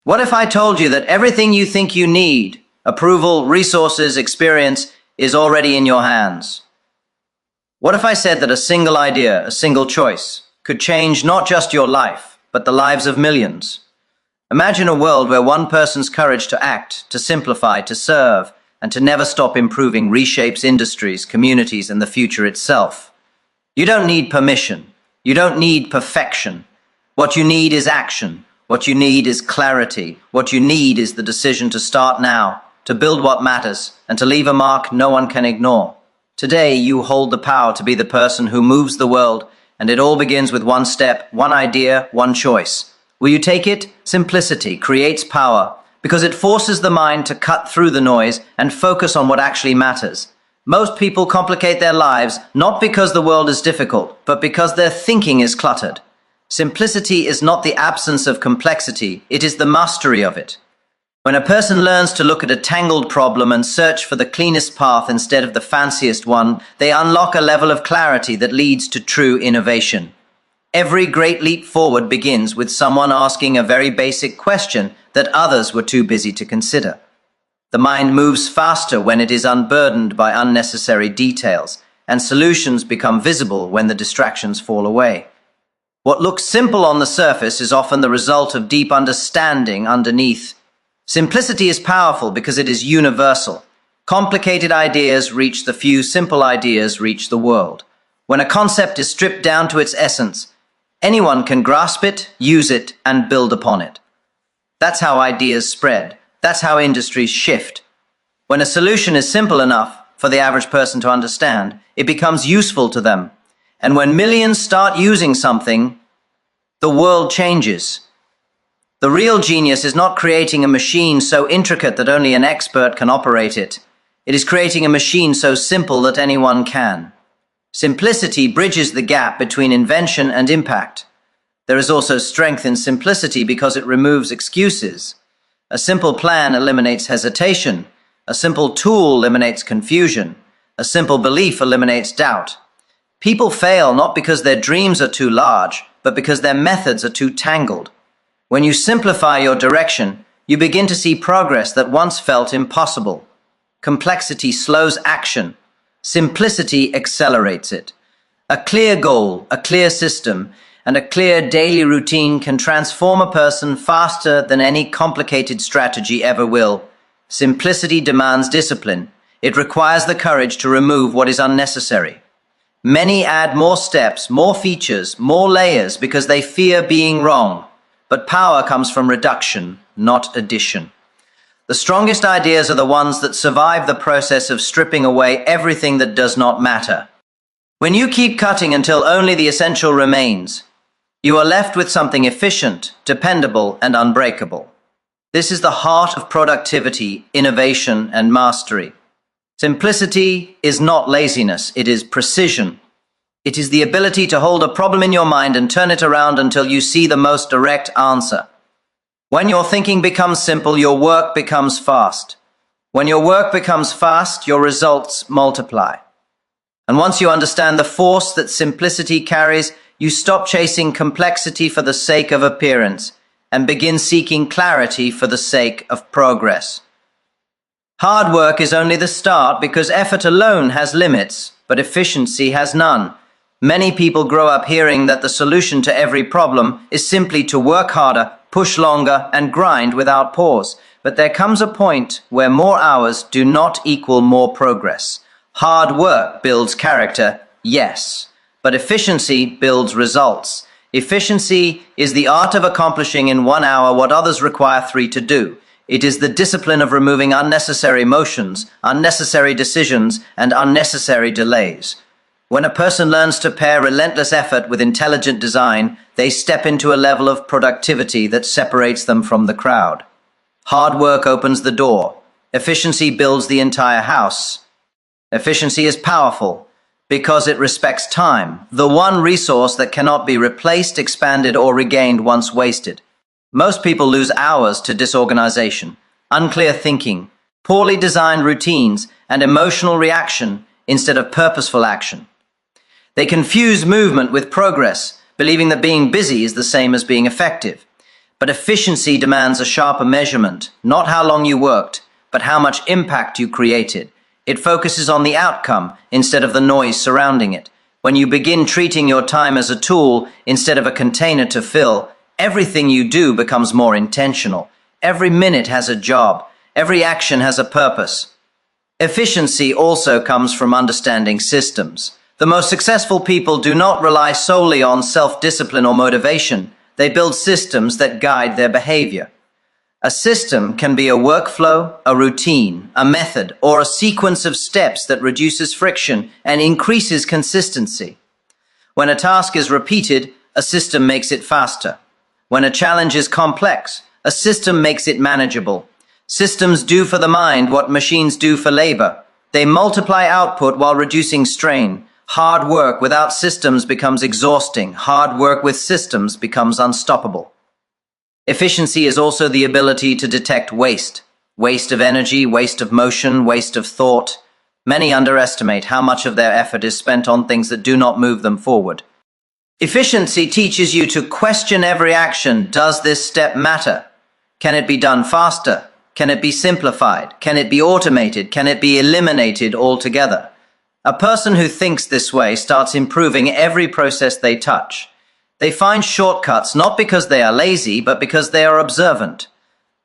What if I told you that everything you think you need, approval, resources, experience, is already in your hands? What if I said that a single idea, a single choice, could change not just your life, but the lives of millions? Imagine a world where one person's courage to act, to simplify, to serve, and to never stop improving reshapes industries, communities, and the future itself. You don't need permission. You don't need perfection. What you need is action. What you need is clarity. What you need is the decision to start now, to build what matters, and to leave a mark no one can ignore. Today, you hold the power to be the person who moves the world, and it all begins with one step, one idea, one choice. Will you take it? Simplicity creates power because it forces the mind to cut through the noise and focus on what actually matters. Most people complicate their lives not because the world is difficult, but because their thinking is cluttered. Simplicity is not the absence of complexity, it is the mastery of it. When a person learns to look at a tangled problem and search for the cleanest path instead of the fanciest one, they unlock a level of clarity that leads to true innovation. Every great leap forward begins with someone asking a very basic question that others were too busy to consider. The mind moves faster when it is unburdened by unnecessary details, and solutions become visible when the distractions fall away. What looks simple on the surface is often the result of deep understanding underneath. Simplicity is powerful because it is universal. Complicated ideas reach the few, simple ideas reach the world. When a concept is stripped down to its essence, anyone can grasp it, use it, and build upon it. That's how ideas spread. That's how industries shift. When a solution is simple enough for the average person to understand, it becomes useful to them. And when millions start using something, the world changes. The real genius is not creating a machine so intricate that only an expert can operate it. It is creating a machine so simple that anyone can. Simplicity bridges the gap between invention and impact. There is also strength in simplicity because it removes excuses. A simple plan eliminates hesitation. A simple tool eliminates confusion. A simple belief eliminates doubt. People fail not because their dreams are too large, but because their methods are too tangled. When you simplify your direction, you begin to see progress that once felt impossible. Complexity slows action. Simplicity accelerates it. A clear goal, a clear system, and a clear daily routine can transform a person faster than any complicated strategy ever will. Simplicity demands discipline. It requires the courage to remove what is unnecessary. Many add more steps, more features, more layers because they fear being wrong. But power comes from reduction, not addition. The strongest ideas are the ones that survive the process of stripping away everything that does not matter. When you keep cutting until only the essential remains, you are left with something efficient, dependable, and unbreakable. This is the heart of productivity, innovation, and mastery. Simplicity is not laziness, it is precision. It is the ability to hold a problem in your mind and turn it around until you see the most direct answer. When your thinking becomes simple, your work becomes fast. When your work becomes fast, your results multiply. And once you understand the force that simplicity carries, you stop chasing complexity for the sake of appearance and begin seeking clarity for the sake of progress. Hard work is only the start because effort alone has limits, but efficiency has none. Many people grow up hearing that the solution to every problem is simply to work harder, push longer, and grind without pause. But there comes a point where more hours do not equal more progress. Hard work builds character, yes, but efficiency builds results. Efficiency is the art of accomplishing in 1 hour what others require 3 to do. It is the discipline of removing unnecessary motions, unnecessary decisions, and unnecessary delays. When a person learns to pair relentless effort with intelligent design, they step into a level of productivity that separates them from the crowd. Hard work opens the door. Efficiency builds the entire house. Efficiency is powerful because it respects time, the one resource that cannot be replaced, expanded, or regained once wasted. Most people lose hours to disorganization, unclear thinking, poorly designed routines, and emotional reaction instead of purposeful action. They confuse movement with progress, believing that being busy is the same as being effective. But efficiency demands a sharper measurement, not how long you worked, but how much impact you created. It focuses on the outcome instead of the noise surrounding it. When you begin treating your time as a tool instead of a container to fill, everything you do becomes more intentional. Every minute has a job. Every action has a purpose. Efficiency also comes from understanding systems. The most successful people do not rely solely on self-discipline or motivation. They build systems that guide their behavior. A system can be a workflow, a routine, a method, or a sequence of steps that reduces friction and increases consistency. When a task is repeated, a system makes it faster. When a challenge is complex, a system makes it manageable. Systems do for the mind what machines do for labor. They multiply output while reducing strain. Hard work without systems becomes exhausting. Hard work with systems becomes unstoppable. Efficiency is also the ability to detect waste. Waste of energy, waste of motion, waste of thought. Many underestimate how much of their effort is spent on things that do not move them forward. Efficiency teaches you to question every action. Does this step matter? Can it be done faster? Can it be simplified? Can it be automated? Can it be eliminated altogether? A person who thinks this way starts improving every process they touch. They find shortcuts not because they are lazy, but because they are observant.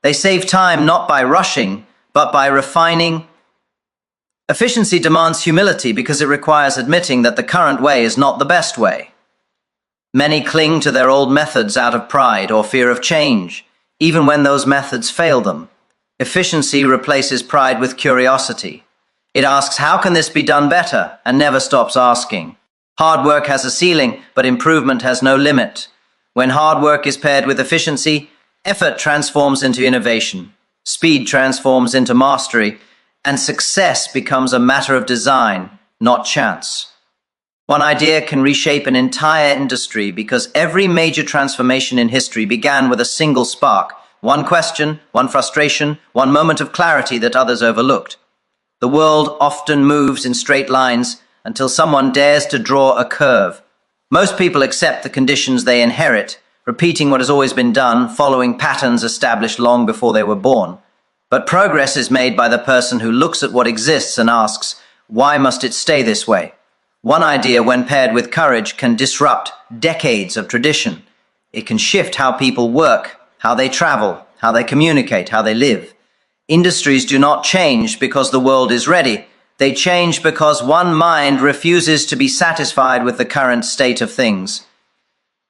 They save time not by rushing, but by refining. Efficiency demands humility because it requires admitting that the current way is not the best way. Many cling to their old methods out of pride or fear of change, even when those methods fail them. Efficiency replaces pride with curiosity. It asks, how can this be done better, and never stops asking. Hard work has a ceiling, but improvement has no limit. When hard work is paired with efficiency, effort transforms into innovation, speed transforms into mastery, and success becomes a matter of design, not chance. One idea can reshape an entire industry because every major transformation in history began with a single spark, one question, one frustration, one moment of clarity that others overlooked. The world often moves in straight lines until someone dares to draw a curve. Most people accept the conditions they inherit, repeating what has always been done, following patterns established long before they were born. But progress is made by the person who looks at what exists and asks, why must it stay this way? One idea, when paired with courage, can disrupt decades of tradition. It can shift how people work, how they travel, how they communicate, how they live. Industries do not change because the world is ready. They change because one mind refuses to be satisfied with the current state of things.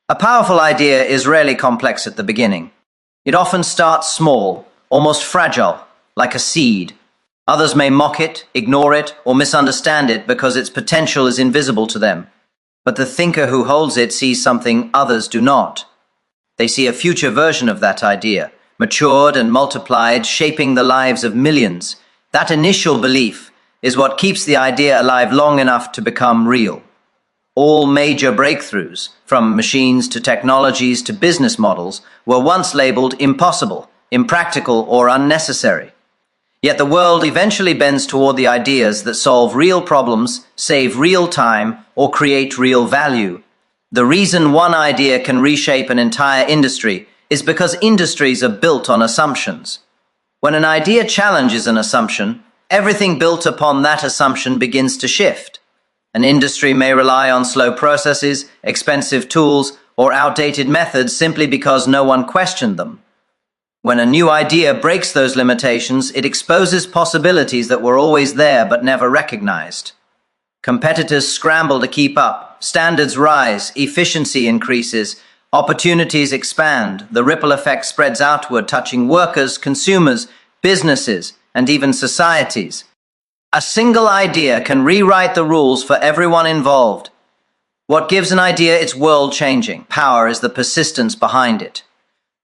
A powerful idea is rarely complex at the beginning. It often starts small, almost fragile, like a seed. Others may mock it, ignore it, or misunderstand it because its potential is invisible to them. But the thinker who holds it sees something others do not. They see a future version of that idea, matured and multiplied, shaping the lives of millions. That initial belief is what keeps the idea alive long enough to become real. All major breakthroughs, from machines to technologies to business models, were once labeled impossible, impractical, or unnecessary. Yet the world eventually bends toward the ideas that solve real problems, save real time, or create real value. The reason one idea can reshape an entire industry is because industries are built on assumptions. When an idea challenges an assumption, everything built upon that assumption begins to shift. An industry may rely on slow processes, expensive tools, or outdated methods simply because no one questioned them. When a new idea breaks those limitations, it exposes possibilities that were always there but never recognized. Competitors scramble to keep up, standards rise, efficiency increases, opportunities expand, the ripple effect spreads outward, touching workers, consumers, businesses, and even societies. A single idea can rewrite the rules for everyone involved. What gives an idea its world-changing power is the persistence behind it.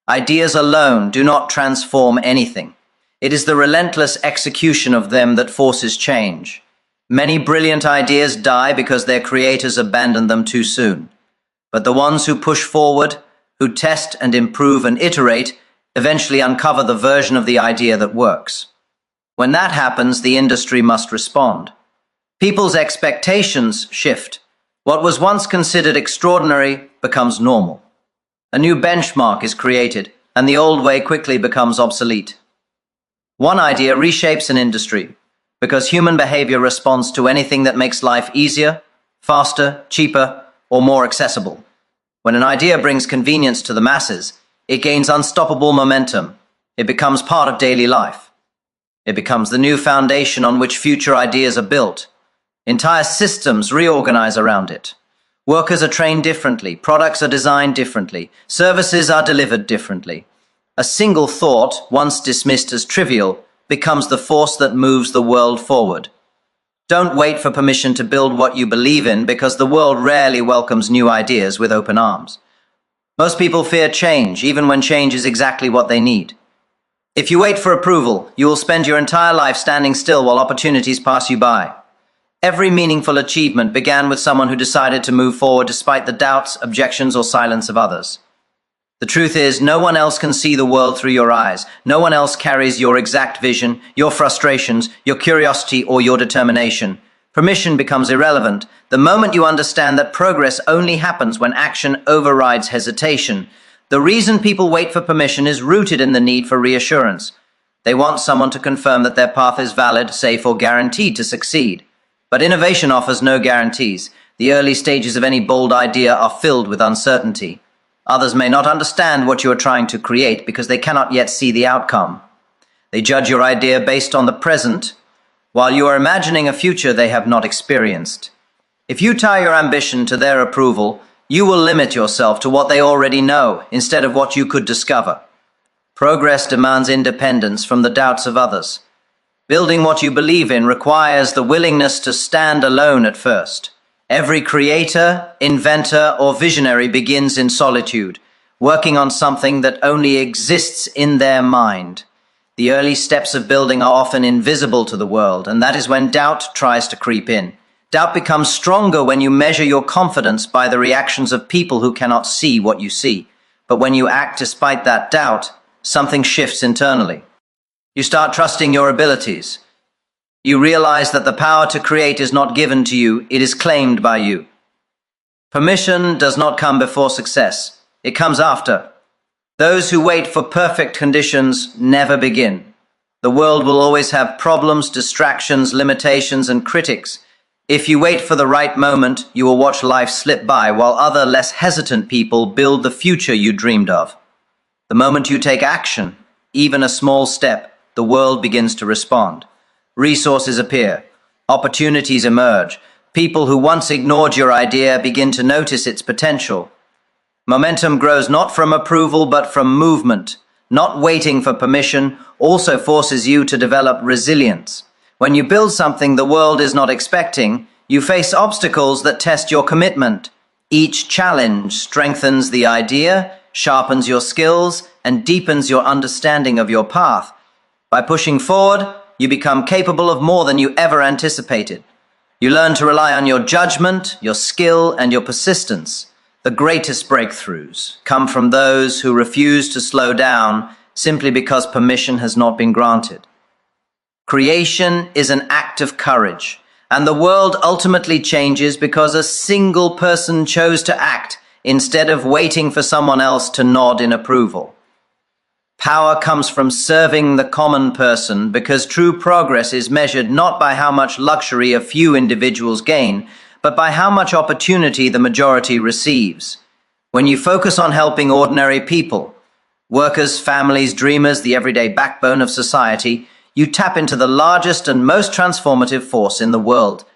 Ideas alone do not transform anything. It is the relentless execution of them that forces change. Many brilliant ideas die because their creators abandon them too soon. But the ones who push forward, who test and improve and iterate, eventually uncover the version of the idea that works. When that happens, the industry must respond. People's expectations shift. What was once considered extraordinary becomes normal. A new benchmark is created, and the old way quickly becomes obsolete. One idea reshapes an industry because human behavior responds to anything that makes life easier, faster, cheaper, or more accessible. When an idea brings convenience to the masses, it gains unstoppable momentum. It becomes part of daily life. It becomes the new foundation on which future ideas are built. Entire systems reorganize around it. Workers are trained differently, products are designed differently, services are delivered differently. A single thought, once dismissed as trivial, becomes the force that moves the world forward. Don't wait for permission to build what you believe in, because the world rarely welcomes new ideas with open arms. Most people fear change, even when change is exactly what they need. If you wait for approval, you will spend your entire life standing still while opportunities pass you by. Every meaningful achievement began with someone who decided to move forward despite the doubts, objections, or silence of others. The truth is, no one else can see the world through your eyes. No one else carries your exact vision, your frustrations, your curiosity, or your determination. Permission becomes irrelevant the moment you understand that progress only happens when action overrides hesitation. The reason people wait for permission is rooted in the need for reassurance. They want someone to confirm that their path is valid, safe, or guaranteed to succeed. But innovation offers no guarantees. The early stages of any bold idea are filled with uncertainty. Others may not understand what you are trying to create because they cannot yet see the outcome. They judge your idea based on the present, while you are imagining a future they have not experienced. If you tie your ambition to their approval, you will limit yourself to what they already know instead of what you could discover. Progress demands independence from the doubts of others. Building what you believe in requires the willingness to stand alone at first. Every creator, inventor, or visionary begins in solitude, working on something that only exists in their mind. The early steps of building are often invisible to the world, and that is when doubt tries to creep in. Doubt becomes stronger when you measure your confidence by the reactions of people who cannot see what you see. But when you act despite that doubt, something shifts internally. You start trusting your abilities. You realize that the power to create is not given to you, it is claimed by you. Permission does not come before success. It comes after. Those who wait for perfect conditions never begin. The world will always have problems, distractions, limitations, and critics. If you wait for the right moment, you will watch life slip by while other, less hesitant people build the future you dreamed of. The moment you take action, even a small step, the world begins to respond. Resources appear. Opportunities emerge. People who once ignored your idea begin to notice its potential. Momentum grows not from approval but from movement. Not waiting for permission also forces you to develop resilience. When you build something the world is not expecting, you face obstacles that test your commitment. Each challenge strengthens the idea, sharpens your skills, and deepens your understanding of your path. By pushing forward, you become capable of more than you ever anticipated. You learn to rely on your judgment, your skill, and your persistence. The greatest breakthroughs come from those who refuse to slow down simply because permission has not been granted. Creation is an act of courage, and the world ultimately changes because a single person chose to act instead of waiting for someone else to nod in approval. Power comes from serving the common person because true progress is measured not by how much luxury a few individuals gain, but by how much opportunity the majority receives. When you focus on helping ordinary people, workers, families, dreamers, the everyday backbone of society, you tap into the largest and most transformative force in the world.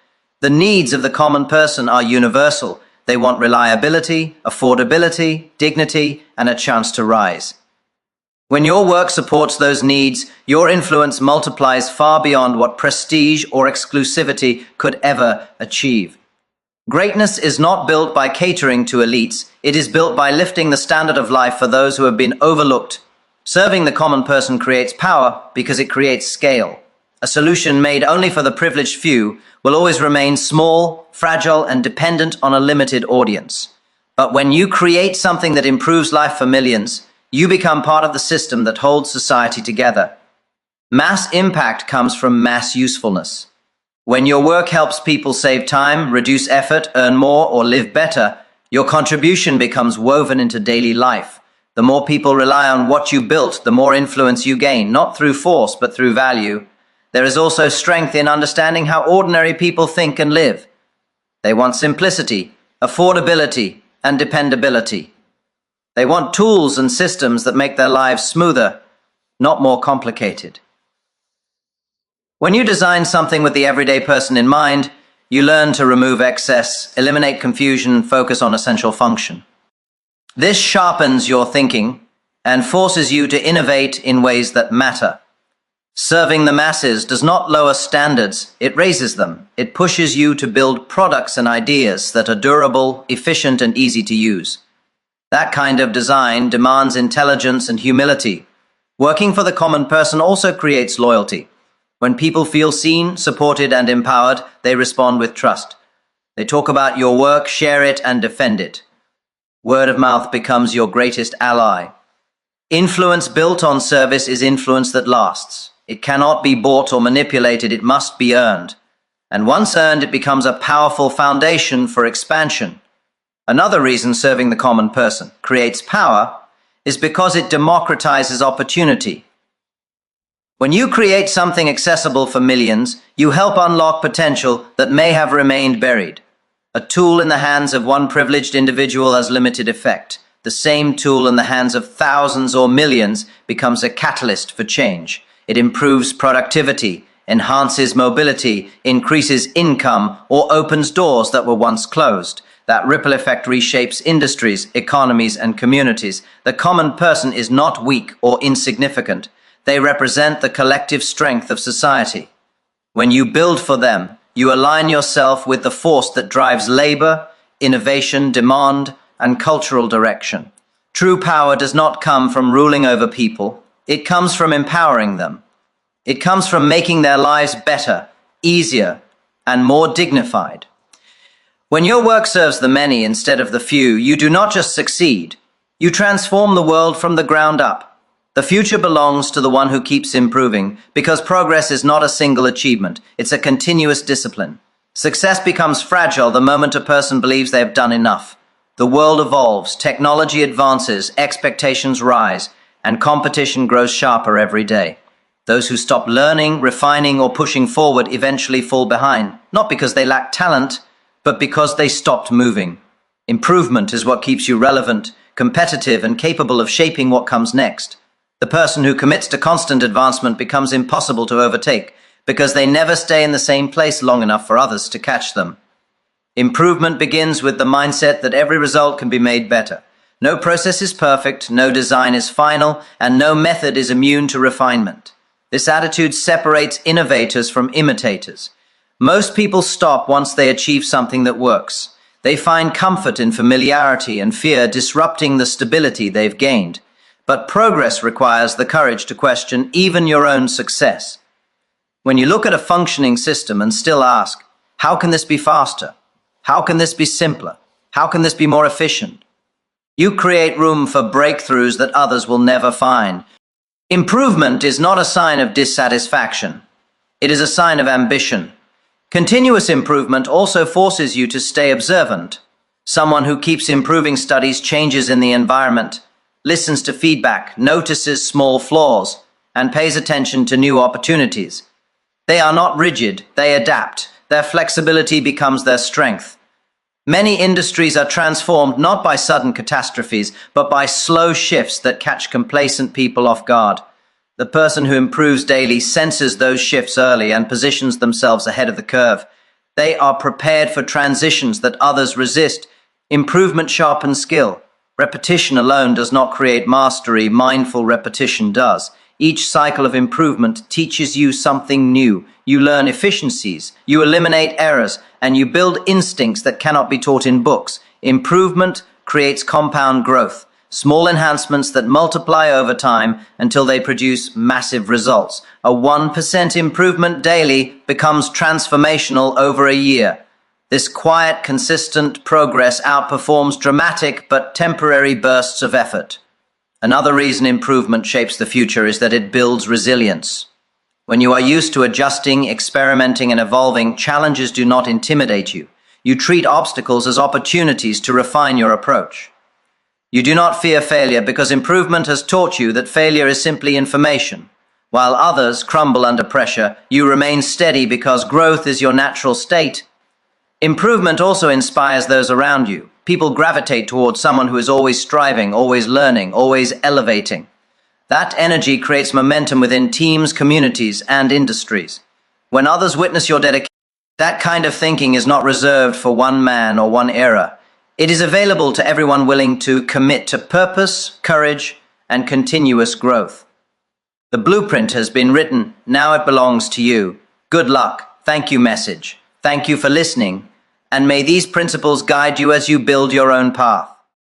The needs of the common person are universal. They want reliability, affordability, dignity, and a chance to rise. When your work supports those needs, your influence multiplies far beyond what prestige or exclusivity could ever achieve. Greatness is not built by catering to elites. It is built by lifting the standard of life for those who have been overlooked. Serving the common person creates power because it creates scale. A solution made only for the privileged few will always remain small, fragile, and dependent on a limited audience. But when you create something that improves life for millions, you become part of the system that holds society together. Mass impact comes from mass usefulness. When your work helps people save time, reduce effort, earn more, or live better, your contribution becomes woven into daily life. The more people rely on what you built, the more influence you gain, not through force, but through value. There is also strength in understanding how ordinary people think and live. They want simplicity, affordability, and dependability. They want tools and systems that make their lives smoother, not more complicated. When you design something with the everyday person in mind, you learn to remove excess, eliminate confusion, focus on essential function. This sharpens your thinking and forces you to innovate in ways that matter. Serving the masses does not lower standards, it raises them. It pushes you to build products and ideas that are durable, efficient, and easy to use. That kind of design demands intelligence and humility. Working for the common person also creates loyalty. When people feel seen, supported, and empowered, they respond with trust. They talk about your work, share it, and defend it. Word of mouth becomes your greatest ally. Influence built on service is influence that lasts. It cannot be bought or manipulated, it must be earned. And once earned, it becomes a powerful foundation for expansion. Another reason serving the common person creates power is because it democratizes opportunity. When you create something accessible for millions, you help unlock potential that may have remained buried. A tool in the hands of one privileged individual has limited effect. The same tool in the hands of thousands or millions becomes a catalyst for change. It improves productivity, enhances mobility, increases income, or opens doors that were once closed. That ripple effect reshapes industries, economies, and communities. The common person is not weak or insignificant. They represent the collective strength of society. When you build for them, you align yourself with the force that drives labor, innovation, demand, and cultural direction. True power does not come from ruling over people. It comes from empowering them. It comes from making their lives better, easier, and more dignified. When your work serves the many instead of the few, you do not just succeed. You transform the world from the ground up. The future belongs to the one who keeps improving, because progress is not a single achievement. It's a continuous discipline. Success becomes fragile the moment a person believes they have done enough. The world evolves, technology advances, expectations rise, and competition grows sharper every day. Those who stop learning, refining, or pushing forward eventually fall behind, not because they lack talent, but because they stopped moving. Improvement is what keeps you relevant, competitive, and capable of shaping what comes next. The person who commits to constant advancement becomes impossible to overtake, because they never stay in the same place long enough for others to catch them. Improvement begins with the mindset that every result can be made better. No process is perfect, no design is final, and no method is immune to refinement. This attitude separates innovators from imitators. Most people stop once they achieve something that works. They find comfort in familiarity and fear disrupting the stability they've gained. But progress requires the courage to question even your own success. When you look at a functioning system and still ask, how can this be faster? How can this be simpler? How can this be more efficient? You create room for breakthroughs that others will never find. Improvement is not a sign of dissatisfaction. It is a sign of ambition. Continuous improvement also forces you to stay observant. Someone who keeps improving studies changes in the environment, listens to feedback, notices small flaws, and pays attention to new opportunities. They are not rigid, they adapt. Their flexibility becomes their strength. Many industries are transformed not by sudden catastrophes, but by slow shifts that catch complacent people off guard. The person who improves daily senses those shifts early and positions themselves ahead of the curve. They are prepared for transitions that others resist. Improvement sharpens skill. Repetition alone does not create mastery, mindful repetition does. Each cycle of improvement teaches you something new. You learn efficiencies, you eliminate errors, and you build instincts that cannot be taught in books. Improvement creates compound growth, small enhancements that multiply over time until they produce massive results. A 1% improvement daily becomes transformational over a year. This quiet, consistent progress outperforms dramatic but temporary bursts of effort. Another reason improvement shapes the future is that it builds resilience. When you are used to adjusting, experimenting, and evolving, challenges do not intimidate you. You treat obstacles as opportunities to refine your approach. You do not fear failure because improvement has taught you that failure is simply information. While others crumble under pressure, you remain steady because growth is your natural state. Improvement also inspires those around you. People gravitate towards someone who is always striving, always learning, always elevating. That energy creates momentum within teams, communities, and industries. When others witness your dedication, that kind of thinking is not reserved for one man or one era. It is available to everyone willing to commit to purpose, courage, and continuous growth. The blueprint has been written. Now it belongs to you. Good luck. Thank you, message. Thank you for listening. And may these principles guide you as you build your own path.